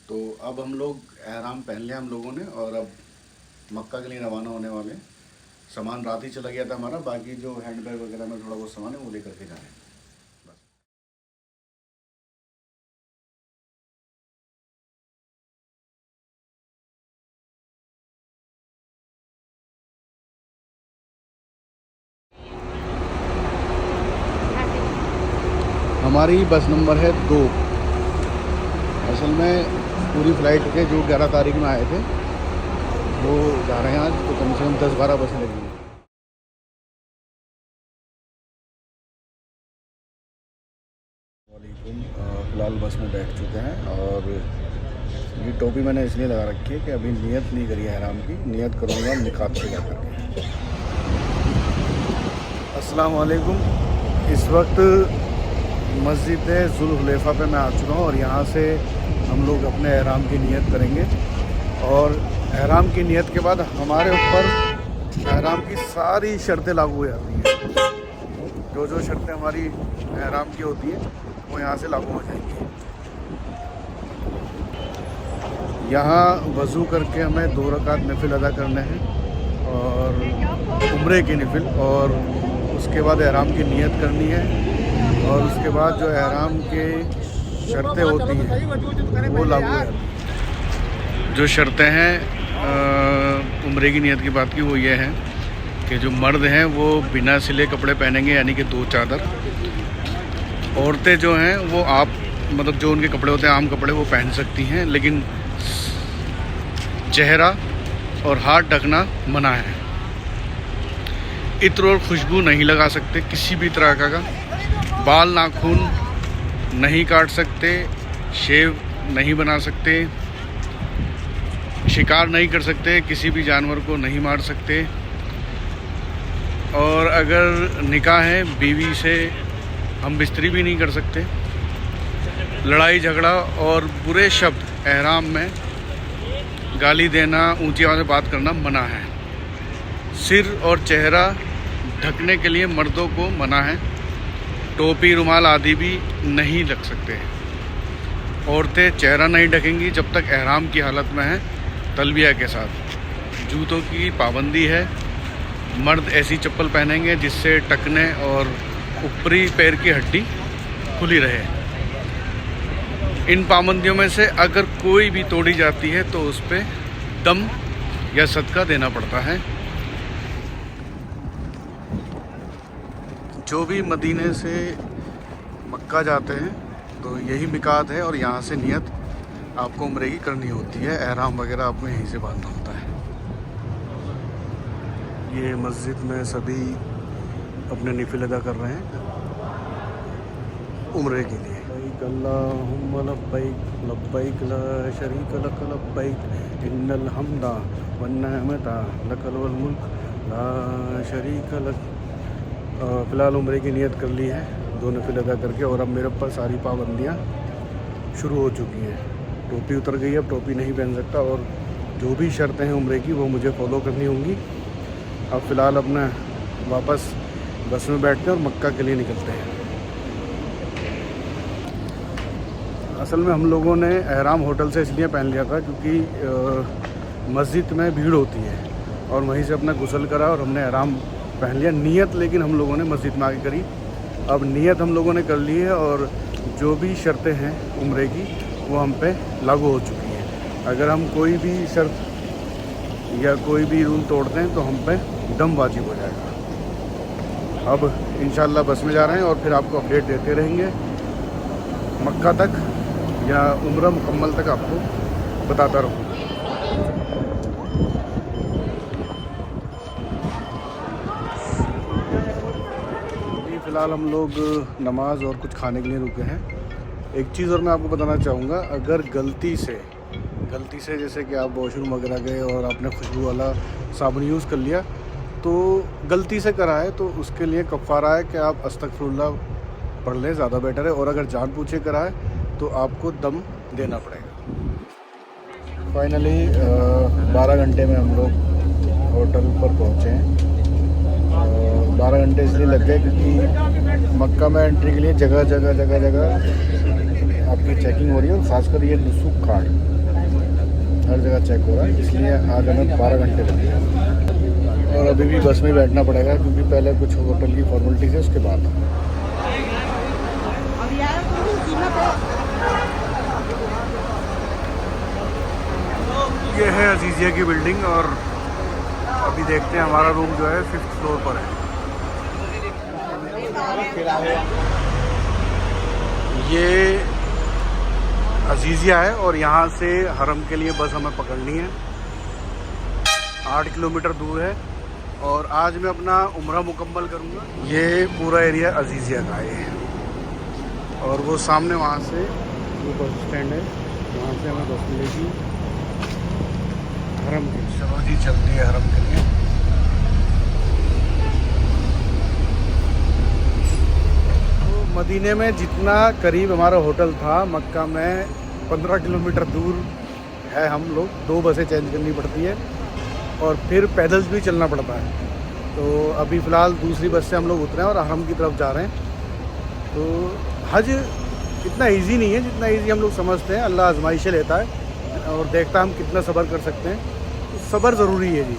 तो अब हम लोग एहराम पहन लिया हम लोगों ने और अब मक्का के लिए रवाना होने वाले हैं। सामान रात ही चला गया था हमारा, बाकी जो हैंड बैग वगैरह में थोड़ा बहुत सामान है वो लेकर के जा रहे हैं बस। हमारी बस नंबर है 2। असल में पूरी फ़्लाइट के जो 11 तारीख में आए थे वो जा रहे हैं आज, तो कम से कम 10-12 बसें लगेंगी। वालेकुम, फ़िलहाल बस में बैठ चुके हैं और ये टोपी मैंने इसलिए लगा रखी है कि अभी नियत नहीं करी है हराम की, नियत करूँगा निकात से जा करके। अस्सलाम वालेकुम। इस वक्त मस्जिद ज़ुल्हुलैफ़ा पे मैं आ चुका हूँ और यहाँ से हम लोग अपने एहराम की नियत करेंगे और एहराम की नियत के बाद हमारे ऊपर एहराम की सारी शर्तें लागू हो जाती हैं। जो जो शर्तें हमारी एहराम की होती हैं वो यहाँ से लागू हो जाएंगी। यहाँ वज़ू करके हमें 2 रकात नफिल अदा करने हैं और उम्रे की नफिल, और उसके बाद एहराम की नियत करनी है और उसके बाद जो एहराम के शर्तें होती हैं वो लागू है। जो शर्तें हैं उम्रे की नियत की बात की वो ये है कि जो मर्द हैं वो बिना सिले कपड़े पहनेंगे, यानी कि 2 चादर। औरतें जो हैं वो आप मतलब जो उनके कपड़े होते हैं आम कपड़े वो पहन सकती हैं, लेकिन चेहरा और हाथ ढकना मना है। इत्र और खुशबू नहीं लगा सकते किसी भी तरह का। बाल नाखून नहीं काट सकते, शेव नहीं बना सकते, शिकार नहीं कर सकते, किसी भी जानवर को नहीं मार सकते, और अगर निकाह है बीवी से हम बिस्तरी भी नहीं कर सकते। लड़ाई झगड़ा और बुरे शब्द एहराम में, गाली देना, ऊंची आवाज़ में बात करना मना है। सिर और चेहरा ढकने के लिए मर्दों को मना है। टोपी रुमाल आदि भी नहीं रख सकते। औरतें चेहरा नहीं ढकेंगी जब तक एहराम की हालत में हैं तलबिया के साथ। जूतों की पाबंदी है। मर्द ऐसी चप्पल पहनेंगे जिससे टखने और ऊपरी पैर की हड्डी खुली रहे। इन पाबंदियों में से अगर कोई भी तोड़ी जाती है तो उस पर दम या सदका देना पड़ता है। जो भी मदीने से मक्का जाते हैं तो यही मिकात है और यहाँ से नियत आपको उम्रे की करनी होती है। एहराम वगैरह आपको यहीं से बांधना होता है। ये मस्जिद में सभी अपने नफिल अदा कर रहे हैं उम्रे के लिए। अल्लाहुम्मा लब्बैक लब्बैक ला शरीक लक लब्बैक इन्नल हम्दा वन निअमता लकल वल मुल्क ला शरीक लक। फ़िलहाल उम्रे की नियत कर ली है 2 नफिल अदा करके, और अब मेरे ऊपर सारी पाबंदियाँ शुरू हो चुकी हैं। टोपी उतर गई है, अब टोपी नहीं पहन सकता, और जो भी शर्तें हैं उम्रे की वो मुझे फॉलो करनी होंगी। अब फ़िलहाल अपना वापस बस में बैठते हैं और मक्का के लिए निकलते हैं। असल में हम लोगों ने एहराम होटल से इसलिए पहन लिया था क्योंकि मस्जिद में भीड़ होती है, और वहीं से अपना गुस्ल करा और हमने एहराम पहन लिया। नियत लेकिन हम लोगों ने मस्जिद में आके करी। अब नियत हम लोगों ने कर ली है और जो भी शर्तें हैं उम्रे की वो हम पे लागू हो चुकी हैं। अगर हम कोई भी शर्त या कोई भी रूल तोड़ते हैं तो हम पे दम वाजिब हो जाएगा। अब इंशाल्लाह बस में जा रहे हैं और फिर आपको अपडेट देते रहेंगे मक्का तक या उम्रा मुकम्मल तक आपको बताता रहूँ। फ़िलहाल हम लोग नमाज और कुछ खाने के लिए रुके हैं। एक चीज़ और मैं आपको बताना चाहूँगा, अगर गलती से जैसे कि आप वॉशरूम वगैरह गए और आपने खुशबू वाला साबुन यूज़ कर लिया तो गलती से करा है तो उसके लिए कफ़ारा है कि आप अस्तगफिरुल्लाह पढ़ लें, ज़्यादा बेटर है। और अगर जान पूछे करा है तो आपको दम देना पड़ेगा। फाइनली 12 घंटे में हम लोग होटल पर पहुँचे हैं। 12 घंटे इसलिए लग गए क्योंकि मक्का में एंट्री के लिए जगह जगह आपकी चेकिंग हो रही है, और ख़ासकर ये नुसुक कार्ड हर जगह चेक हो रहा है, इसलिए आज हमें 12 घंटे लगे और अभी भी बस में बैठना पड़ेगा क्योंकि पहले कुछ होटल की फॉर्मेलिटीज़ है, उसके बाद। ये है अजीज़िया की बिल्डिंग और अभी देखते हैं हमारा रूम जो है 5th फ्लोर पर है। ये अजीज़िया है और यहाँ से हरम के लिए बस हमें पकड़नी है, 8 किलोमीटर दूर है और आज मैं अपना उम्रा मुकम्मल करूँगा। ये पूरा एरिया अजीज़िया का है और वो सामने वहाँ से वो बस स्टैंड है, वहाँ से हमें बस मिलेगी हरम की। चलो जी चलती है हरम के लिए। मदीने में जितना करीब हमारा होटल था, मक्का में 15 किलोमीटर दूर है। हम लोग 2 बसें चेंज करनी पड़ती है और फिर पैदल भी चलना पड़ता है। तो अभी फ़िलहाल दूसरी बस से हम लोग उतरे हैं और हरम की तरफ जा रहे हैं। तो हज इतना इजी नहीं है जितना इजी हम लोग समझते हैं। अल्लाह आजमाइशें लेता है और देखता है हम कितना सब्र कर सकते हैं। तो सब्र ज़रूरी है जी।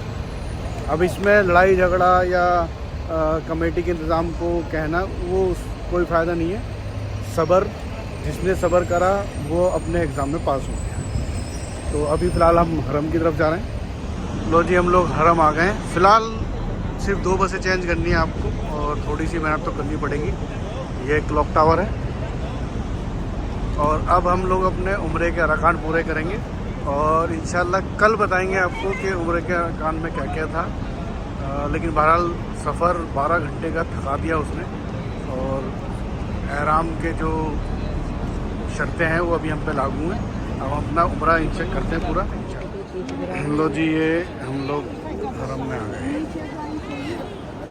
अब इसमें लड़ाई झगड़ा या कमेटी के इंतज़ाम को कहना वो कोई फ़ायदा नहीं है। सब्र, जिसने सब्र करा वो अपने एग्ज़ाम में पास हो गया। तो अभी फ़िलहाल हम हरम की तरफ जा रहे हैं। लो जी हम लोग हरम आ गए हैं। फ़िलहाल सिर्फ 2 बसें चेंज करनी है आपको और थोड़ी सी मेहनत तो करनी पड़ेगी। ये क्लॉक टावर है और अब हम लोग अपने उम्रे के अरकान पूरे करेंगे और इंशाल्लाह कल बताएंगे आपको कि उम्रे के अरकान में क्या क्या था। लेकिन बहरहाल सफ़र 12 घंटे का थका दिया उसने और एहराम के जो शर्तें हैं वो अभी हम पे लागू हैं। अब हम अपना उम्रा चेक करते हैं पूरा। लो जी ये हम लोग हरम में आ गए।